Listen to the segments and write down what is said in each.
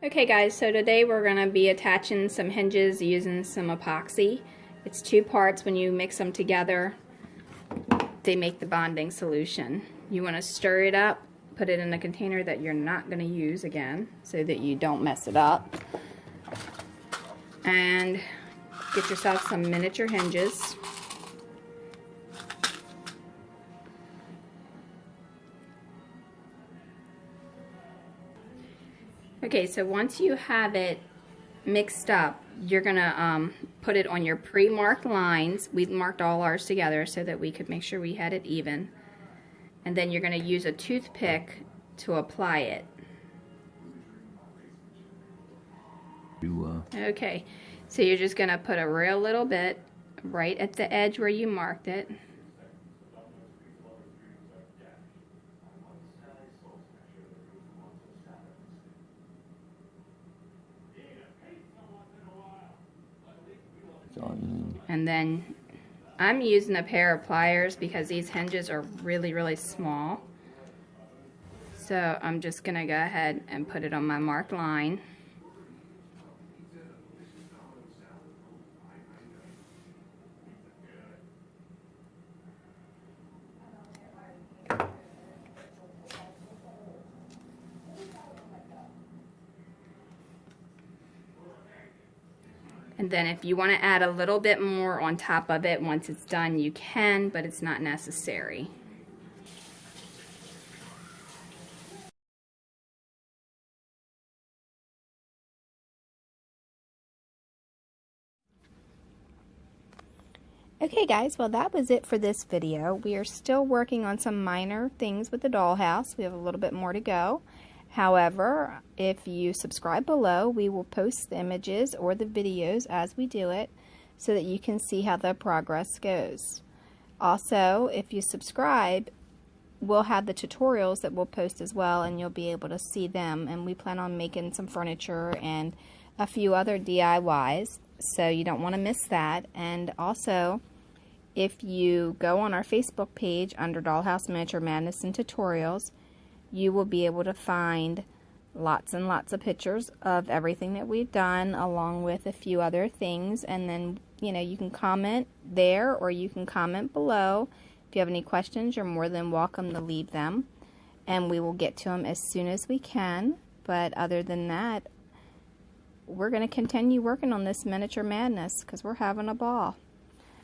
Okay guys, so today we're going to be attaching some hinges using some epoxy. It's two parts. When you mix them together, they make the bonding solution. You want to stir it up, put it in a container that you're not going to use again so that you don't mess it up. And get yourself some miniature hinges. Okay, so once you have it mixed up, you're gonna put it on your pre-marked lines. We marked all ours together so that we could make sure we had it even. And then you're gonna use a toothpick to apply it. Okay, so you're just gonna put a real little bit right at the edge where you marked it. And then I'm using a pair of pliers because these hinges are really small. So I'm just going to go ahead and put it on my marked line. And then if you want to add a little bit more on top of it once it's done, you can, but it's not necessary. Okay guys, well that was it for this video. We are still working on some minor things with the dollhouse. We have a little bit more to go. However, if you subscribe below, we will post the images or the videos as we do it so that you can see how the progress goes. Also, if you subscribe, we'll have the tutorials that we'll post as well, and you'll be able to see them. And we plan on making some furniture and a few other DIYs, so you don't want to miss that. And also, if you go on our Facebook page under Dollhouse Miniature Madness and Tutorials, you will be able to find lots and lots of pictures of everything that we've done, along with a few other things. And then, you know, you can comment there or you can comment below. If you have any questions, you're more than welcome to leave them, and we will get to them as soon as we can. But other than that, we're going to continue working on this miniature madness because we're having a ball.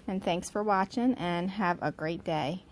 And thanks for watching, and have a great day.